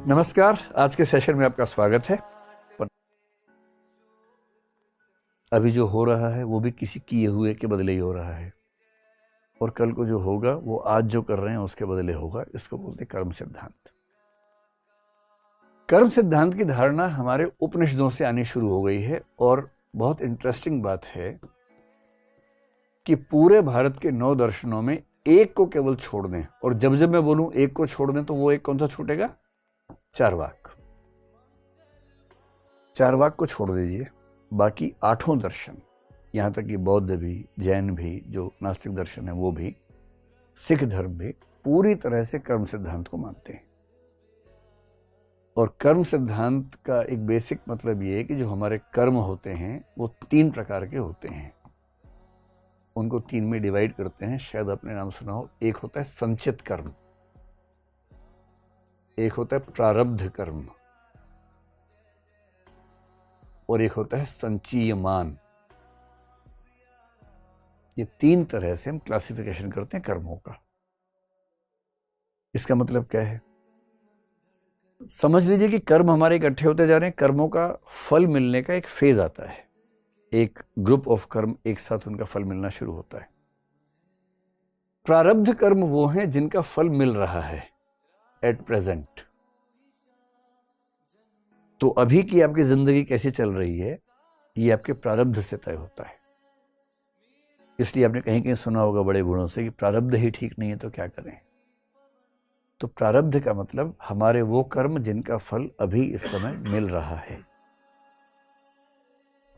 नमस्कार। आज के सेशन में आपका स्वागत है। अभी जो हो रहा है वो भी किसी किए हुए के बदले ही हो रहा है, और कल को जो होगा वो आज जो कर रहे हैं उसके बदले होगा। इसको बोलते हैं कर्म सिद्धांत। कर्म सिद्धांत की धारणा हमारे उपनिषदों से आनी शुरू हो गई है, और बहुत इंटरेस्टिंग बात है कि पूरे भारत के 9 दर्शनों में एक को केवल छोड़ दें, और जब जब मैं बोलूं एक को छोड़ दें तो वो एक कौन सा छूटेगा? चार्वाक। चार्वाक को छोड़ दीजिए, बाकी 8 दर्शन, यहाँ तक कि बौद्ध भी, जैन भी, जो नास्तिक दर्शन है वो भी, सिख धर्म भी पूरी तरह से कर्म सिद्धांत को मानते हैं। और कर्म सिद्धांत का एक बेसिक मतलब ये है कि जो हमारे कर्म होते हैं वो 3 प्रकार के होते हैं। उनको 3 में डिवाइड करते हैं, शायद आपने नाम सुना हो। एक होता है संचित कर्म, एक होता है प्रारब्ध कर्म, और एक होता है संचीयमान। ये 3 तरह से हम क्लासिफिकेशन करते हैं कर्मों का। इसका मतलब क्या है? समझ लीजिए कि कर्म हमारे इकट्ठे होते जा रहे हैं, कर्मों का फल मिलने का एक फेज आता है। एक ग्रुप ऑफ कर्म एक साथ उनका फल मिलना शुरू होता है। प्रारब्ध कर्म वो हैं जिनका फल मिल रहा है एट प्रेजेंट। तो अभी की आपकी जिंदगी कैसी चल रही है ये आपके प्रारब्ध से तय होता है। इसलिए आपने कहीं कहीं सुना होगा बड़े बूढ़ों से कि प्रारब्ध ही ठीक नहीं है तो क्या करें। तो प्रारब्ध का मतलब हमारे वो कर्म जिनका फल अभी इस समय मिल रहा है।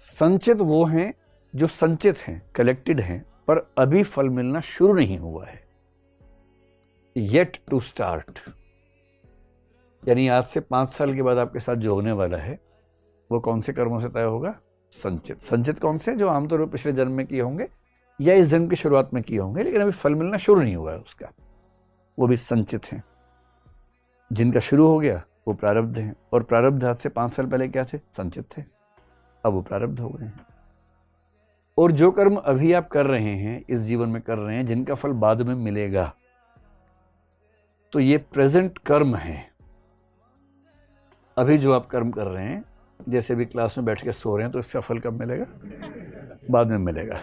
संचित वो हैं जो संचित हैं, कलेक्टेड हैं, पर अभी फल मिलना शुरू नहीं हुआ है, येट टू स्टार्ट। यानी आज से 5 साल के बाद आपके साथ जो होने वाला है वो कौन से कर्मों से तय होगा? संचित। संचित कौन से? जो आमतौर पर पिछले जन्म में किए होंगे या इस जन्म की शुरुआत में किए होंगे, लेकिन अभी फल मिलना शुरू नहीं हुआ है उसका, वो भी संचित हैं। जिनका शुरू हो गया वो प्रारब्ध हैं, और प्रारब्ध आज से 5 साल पहले क्या थे? संचित थे। अब वो प्रारब्ध हो गए हैं। और जो कर्म अभी आप कर रहे हैं, इस जीवन में कर रहे हैं, जिनका फल बाद में मिलेगा, तो ये प्रेजेंट कर्म है। अभी जो आप कर्म कर रहे हैं, जैसे भी क्लास में बैठ के सो रहे हैं, तो इसका फल कब मिलेगा? बाद में मिलेगा।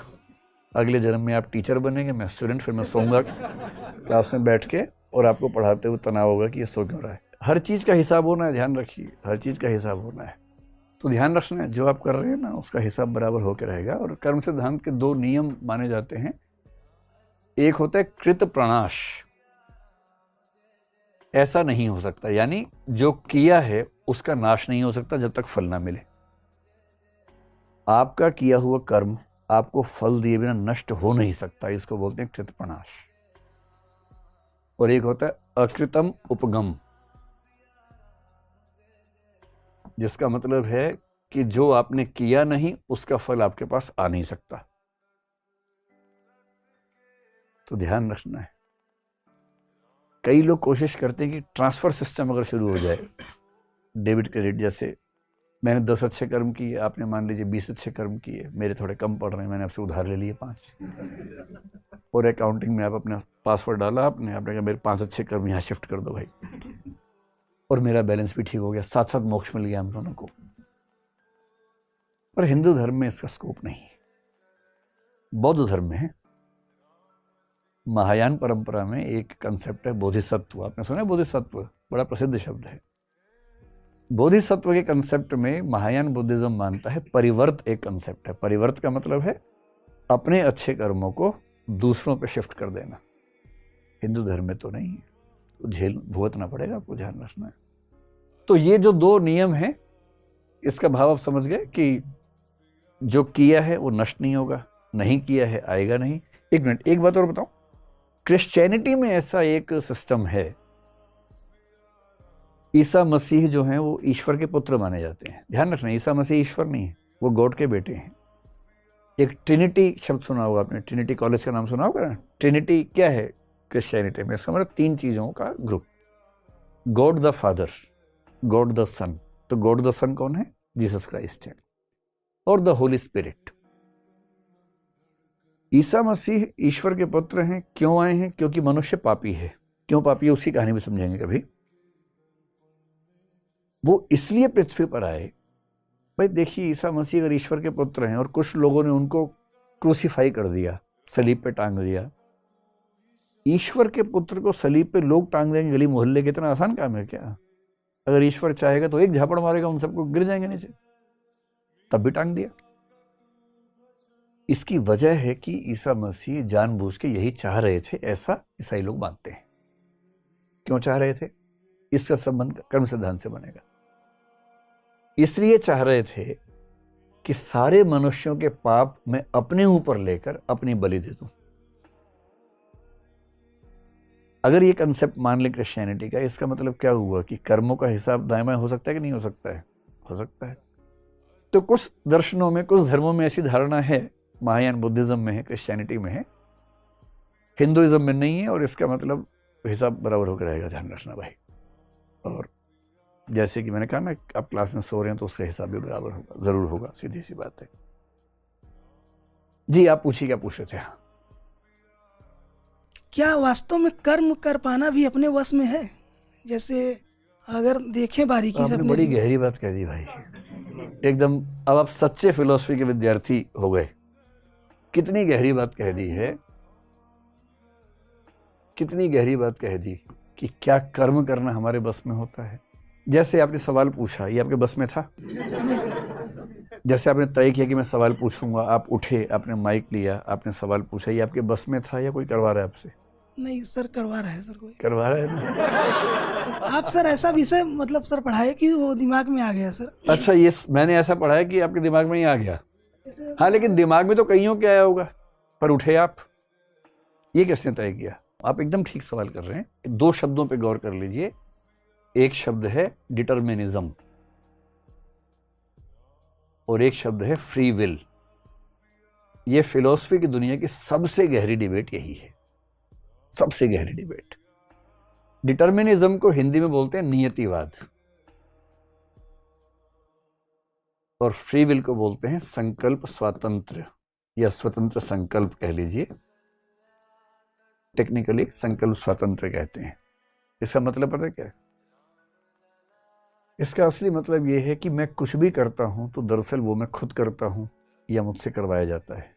अगले जन्म में आप टीचर बनेंगे, मैं स्टूडेंट, फिर मैं सोऊंगा क्लास में बैठ के और आपको पढ़ाते हुए तनाव होगा कि ये सो क्यों रहा है। हर चीज़ का हिसाब होना है, ध्यान रखिए, हर चीज़ का हिसाब होना है। तो ध्यान रखना है, जो आप कर रहे हैं ना उसका हिसाब बराबर होकर रहेगा। और कर्म सिद्धांत के 2 नियम माने जाते हैं। एक होता है कृत प्रणाश। ऐसा नहीं हो सकता, यानी जो किया है उसका नाश नहीं हो सकता जब तक फल ना मिले। आपका किया हुआ कर्म आपको फल दिए बिना नष्ट हो नहीं सकता, इसको बोलते हैं कृत प्रणाश। और एक होता है अकृतम उपगम, जिसका मतलब है कि जो आपने किया नहीं उसका फल आपके पास आ नहीं सकता। तो ध्यान रखना है। कई लोग कोशिश करते हैं कि ट्रांसफर सिस्टम अगर शुरू हो जाए, डेबिट क्रेडिट जैसे, मैंने 10 अच्छे कर्म किए, आपने मान लीजिए 20 अच्छे कर्म किए, मेरे थोड़े कम पड़ रहे हैं, मैंने आपसे उधार ले लिए 5, और अकाउंटिंग में आप अपना पासवर्ड डाला, आपने कहा मेरे 5 अच्छे कर्म यहाँ शिफ्ट कर दो भाई, और मेरा बैलेंस भी ठीक हो गया, साथ साथ मोक्ष मिल गया हम दोनों को। पर हिंदू धर्म में इसका स्कोप नहीं है। बौद्ध धर्म में है, महायान परंपरा में एक कंसेप्ट है बोधिसत्व। आपने सुना है बोधिसत्व? बड़ा प्रसिद्ध शब्द है। बोधिसत्व के कंसेप्ट में महायान बुद्धिज्म मानता है परिवर्त एक कंसेप्ट है। परिवर्त का मतलब है अपने अच्छे कर्मों को दूसरों पे शिफ्ट कर देना। हिंदू धर्म में तो नहीं है, तो झेल भुगतना पड़ेगा, आपको ध्यान रखना है। तो ये जो 2 नियम हैं, इसका भाव आप समझ गए कि जो किया है वो नष्ट नहीं होगा, नहीं किया है आएगा नहीं। एक मिनट, एक बात और बताऊं, क्रिश्चियनिटी में ऐसा एक सिस्टम है, ईसा मसीह जो हैं वो ईश्वर के पुत्र माने जाते हैं। ध्यान रखना, ईसा मसीह ईश्वर नहीं है, वो गॉड के बेटे हैं। एक ट्रिनिटी शब्द सुना होगा आपने, ट्रिनिटी कॉलेज का नाम सुना होगा ना। ट्रिनिटी क्या है क्रिश्चियनिटी में? इसका मतलब 3 चीज़ों का group. God the Father, God the Son, तो गॉड द सन कौन है? जीसस क्राइस्ट है, और द होली स्पिरिट। ईसा मसीह ईश्वर के पुत्र हैं। क्यों आए हैं? क्योंकि मनुष्य पापी है। क्यों पापी है उसकी कहानी भी समझेंगे कभी। वो इसलिए पृथ्वी पर आए, भाई देखिए ईसा मसीह अगर ईश्वर के पुत्र हैं और कुछ लोगों ने उनको क्रूसीफाई कर दिया, सलीब पे टांग दिया, ईश्वर के पुत्र को सलीब पे लोग टांग देंगे गली मोहल्ले के, इतना आसान काम है क्या? अगर ईश्वर चाहेगा तो एक झापड़ मारेगा, उन सबको गिर जाएंगे नीचे, तब भी टांग दिया। इसकी वजह है कि ईसा मसीह जानबूझ के यही चाह रहे थे, ऐसा ईसाई लोग मानते हैं। क्यों चाह रहे थे? इसका संबंध कर्म सिद्धांत से बनेगा। इसलिए चाह रहे थे कि सारे मनुष्यों के पाप मैं अपने ऊपर लेकर अपनी बलि दे दूं। अगर ये कंसेप्ट मान ले क्रिश्चियनिटी का, इसका मतलब क्या हुआ कि कर्मों का हिसाब दाएं बाएं हो सकता है कि नहीं हो सकता है? हो सकता है। तो कुछ दर्शनों में, कुछ धर्मों में ऐसी धारणा है, महायान बुद्धिज्म में है, क्रिश्चियनिटी में है, हिंदुइज्म में नहीं है, और इसका मतलब हिसाब बराबर होकर रहेगा, ध्यान रखना भाई। और जैसे कि मैंने कहा ना, आप क्लास में सो रहे हैं तो उसका हिसाब भी बराबर होगा, जरूर होगा, सीधी सी बात है। जी आप पूछिए, क्या पूछ रहे थे? हाँ, क्या वास्तव में कर्म कर पाना भी अपने वश में है? जैसे अगर देखें बारीकी से, आपने बड़ी गहरी बात कह दी भाई, एकदम। अब आप सच्चे फिलॉसफी के विद्यार्थी हो गए। कितनी गहरी बात कह दी है, कितनी गहरी बात कह दी कि क्या कर्म करना हमारे बस में होता है। जैसे आपने सवाल पूछा, ये आपके बस में था? जैसे आपने तय किया कि मैं सवाल पूछूंगा, आप उठे, आपने माइक लिया, आपने सवाल पूछा, ये आपके बस में था या कोई करवा रहा है आपसे? नहीं सर, करवा रहा है सर, कोई करवा रहा है ना? आप सर ऐसा विषय मतलब सर पढ़ाए कि वो दिमाग में आ गया सर। अच्छा, ये मैंने ऐसा पढ़ा है कि आपके दिमाग में ही आ गया। हाँ, लेकिन दिमाग में तो कईयों के आया होगा, पर उठे आप, ये किसने तय किया? आप एकदम ठीक सवाल कर रहे हैं। दो शब्दों पे गौर कर लीजिए। एक शब्द है डिटर्मिनिज्म और एक शब्द है फ्री विल। ये फिलॉसफी की दुनिया की सबसे गहरी डिबेट यही है, सबसे गहरी डिबेट। डिटर्मिनिज्म को हिंदी में बोलते हैं नियतिवाद, और फ्री विल को बोलते हैं संकल्प स्वातंत्र या स्वतंत्र संकल्प कह लीजिए। टेक्निकली संकल्प स्वातंत्र कहते हैं। इसका मतलब पता है क्या है? इसका असली मतलब यह है कि मैं कुछ भी करता हूं तो दरअसल वो मैं खुद करता हूं या मुझसे करवाया जाता है।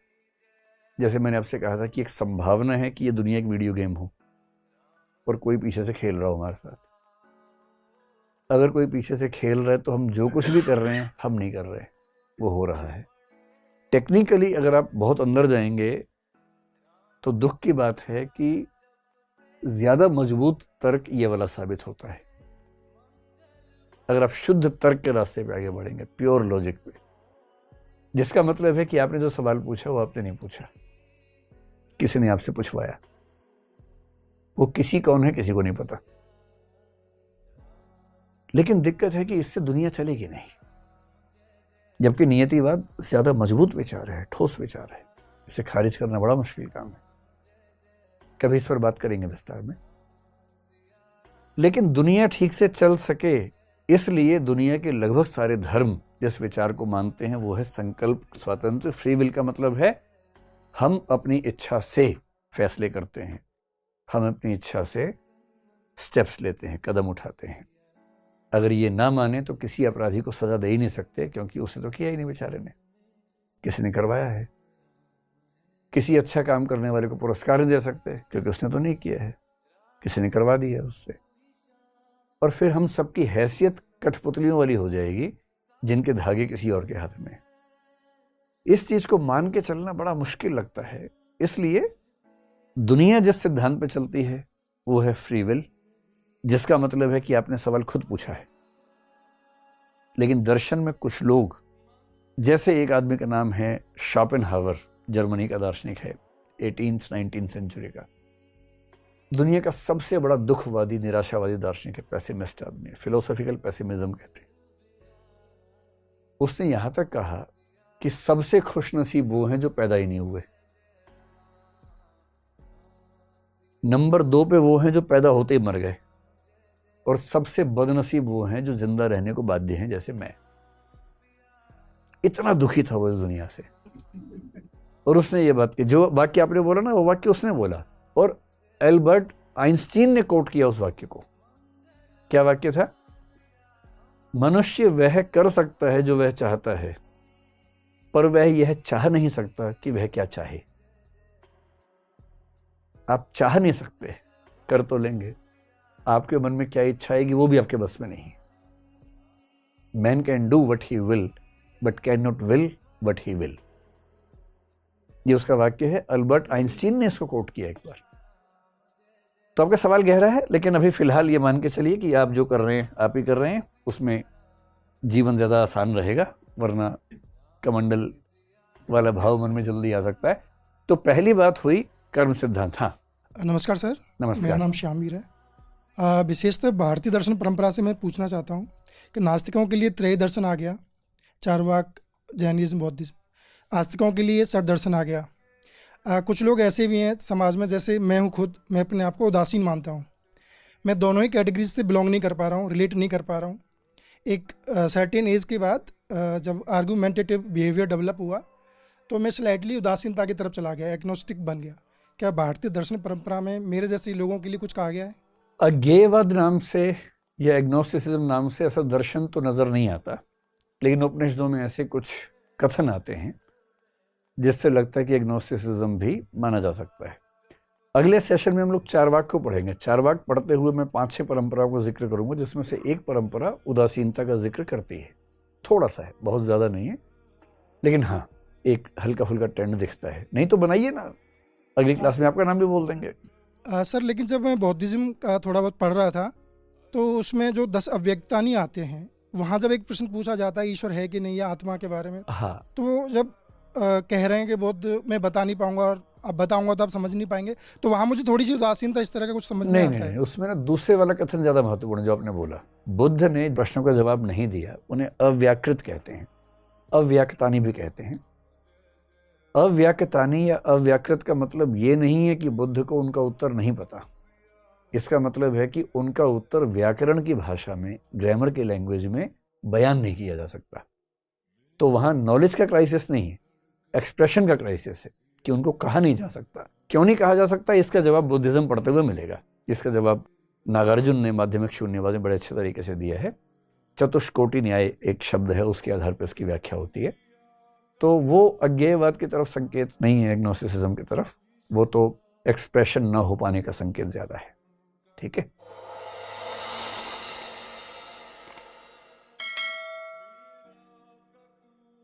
जैसे मैंने आपसे कहा था कि एक संभावना है कि ये दुनिया एक वीडियो गेम हो और कोई पीछे से खेल रहा हो हमारे साथ। अगर कोई पीछे से खेल रहा है तो हम जो कुछ भी कर रहे हैं हम नहीं कर रहे, वो हो रहा है। टेक्निकली अगर आप बहुत अंदर जाएंगे तो दुख की बात है कि ज्यादा मजबूत तर्क ये वाला साबित होता है। अगर आप शुद्ध तर्क के रास्ते पे आगे बढ़ेंगे, प्योर लॉजिक पे, जिसका मतलब है कि आपने जो सवाल पूछा वो आपने नहीं पूछा, किसी ने आपसे पूछवाया। वो किसी कौन है किसी को नहीं पता। लेकिन दिक्कत है कि इससे दुनिया चलेगी नहीं, जबकि नियतिवाद ज्यादा मजबूत विचार है, ठोस विचार है। इसे खारिज करना बड़ा मुश्किल काम है। कभी इस पर बात करेंगे विस्तार में। लेकिन दुनिया ठीक से चल सके इसलिए दुनिया के लगभग सारे धर्म जिस विचार को मानते हैं वो है संकल्प स्वातंत्र। फ्री विल का मतलब है हम अपनी इच्छा से फैसले करते हैं, हम अपनी इच्छा से स्टेप्स लेते हैं, कदम उठाते हैं। अगर ये ना माने तो किसी अपराधी को सजा दे ही नहीं सकते, क्योंकि उसने तो किया ही नहीं बेचारे ने, किसी ने करवाया है। किसी अच्छा काम करने वाले को पुरस्कार नहीं दे सकते क्योंकि उसने तो नहीं किया है, किसी ने करवा दिया उससे। और फिर हम सबकी हैसियत कठपुतलियों वाली हो जाएगी जिनके धागे किसी और के हाथ में। इस चीज को मान के चलना बड़ा मुश्किल लगता है। इसलिए दुनिया जिस सिद्धांत पे चलती है वो है फ्री विल, जिसका मतलब है कि आपने सवाल खुद पूछा है। लेकिन दर्शन में कुछ लोग, जैसे एक आदमी का नाम है शोपेनहावर, जर्मनी का दार्शनिक है, 18th-19th सेंचुरी का, दुनिया का सबसे बड़ा दुखवादी निराशावादी दार्शनिक है, पेसिमिस्ट आदमी है, फिलोसॉफिकल पेसिमिज्म कहते हैं। उसने यहां तक कहा कि सबसे खुशनसीब वो हैं जो पैदा ही नहीं हुए, नंबर 2 पे वो हैं जो पैदा होते ही मर गए, और सबसे बदनसीब वो हैं जो जिंदा रहने को बाध्य हैं, जैसे मैं। इतना दुखी था वो इस दुनिया से। और उसने ये बात की, जो वाक्य आपने बोला ना, वो वाक्य उसने बोला, और एल्बर्ट आइंस्टीन ने कोट किया उस वाक्य को। क्या वाक्य था? मनुष्य वह कर सकता है जो वह चाहता है, पर वह यह चाह नहीं सकता कि वह क्या चाहे। आप चाह नहीं सकते, कर तो लेंगे। आपके मन में क्या इच्छा आएगी वो भी आपके बस में नहीं। Man can do what he will but can not will what he will, ये उसका वाक्य है। अल्बर्ट आइंस्टीन ने इसको कोट किया एक बार। तो आपका सवाल गहरा है, लेकिन अभी फिलहाल ये मान के चलिए कि आप जो कर रहे हैं आप ही कर रहे हैं, उसमें जीवन ज़्यादा आसान रहेगा, वरना कमंडल वाला भाव मन में जल्दी आ सकता है। तो पहली बात हुई कर्म सिद्धांत। हाँ, नमस्कार सर। नमस्कार। मेरा नाम श्यामवीर है। विशेषतः भारतीय दर्शन परंपरा से मैं पूछना चाहता हूँ कि नास्तिकों के लिए त्रय दर्शन आ गया, चारवाक, जैनिज्म, बौद्धिज्म। आस्तिकों के लिए षट दर्शन आ गया। कुछ लोग ऐसे भी हैं समाज में, जैसे मैं हूँ खुद, मैं अपने आप को उदासीन मानता हूँ। मैं दोनों ही कैटेगरीज से बिलोंग नहीं कर पा रहा हूँ, रिलेट नहीं कर पा रहा हूँ। एक सर्टेन एज के बाद जब आर्गूमेंटेटिव बिहेवियर डेवलप हुआ तो मैं स्लाइटली उदासीनता की तरफ चला गया, एग्नोस्टिक बन गया। क्या भारतीय दर्शन परंपरा में मेरे जैसे लोगों के लिए कुछ कहा गया है? अज्ञेयवाद नाम से या एग्नोस्टिसिज्म नाम से ऐसा दर्शन तो नजर नहीं आता, लेकिन उपनिषदों में ऐसे कुछ कथन आते हैं जिससे लगता है कि एग्नोस्टिसिज्म भी माना जा सकता है। अगले सेशन में हम लोग चारवाक को पढ़ेंगे। चारवाक पढ़ते हुए मैं 5-6 परंपराओं का जिक्र करूंगा, जिसमें से एक परंपरा उदासीनता का जिक्र करती है। थोड़ा सा है, बहुत ज़्यादा नहीं है, लेकिन हाँ एक हल्का फुल्का ट्रेंड दिखता है। नहीं तो बनाइए ना, अगली क्लास में आपका नाम भी बोल देंगे। सर, लेकिन जब मैं बौद्धिज्म का थोड़ा बहुत पढ़ रहा था तो उसमें जो 10 अव्यक्ता नहीं आते हैं, वहाँ जब एक प्रश्न पूछा जाता है ईश्वर है कि नहीं, या आत्मा के बारे में, हाँ, तो जब कह रहे हैं कि बौद्ध मैं बता नहीं पाऊंगा और अब बताऊंगा तो आप समझ नहीं पाएंगे, तो वहाँ मुझे थोड़ी सी उदासीनता इस तरह का कुछ समझ में आता है। नहीं, उसमें ना दूसरे वाला कथन ज़्यादा महत्वपूर्ण जो आपने बोला। बुद्ध ने प्रश्नों का जवाब नहीं दिया, उन्हें अव्याकृत कहते हैं, अव्याक्तानी भी कहते हैं। अव्याक्तानी या अव्याकृत का मतलब ये नहीं है कि बुद्ध को उनका उत्तर नहीं पता। इसका मतलब है कि उनका उत्तर व्याकरण की भाषा में, ग्रामर की लैंग्वेज में बयान नहीं किया जा सकता। तो वहाँ नॉलेज का क्राइसिस नहीं है, एक्सप्रेशन का क्राइसिस है कि उनको कहा नहीं जा सकता। क्यों नहीं कहा जा सकता, इसका जवाब बुद्धिज्म पढ़ते हुए मिलेगा। इसका जवाब नागार्जुन ने माध्यमिक शून्यवाद में बड़े अच्छे तरीके से दिया है। चतुष्कोटि न्याय एक शब्द है, उसके आधार पर इसकी व्याख्या होती है। तो वो अज्ञेयवाद की तरफ संकेत नहीं है, एग्नोस्टिसिज्म की तरफ। वो तो एक्सप्रेशन ना हो पाने का संकेत ज़्यादा है। ठीक है।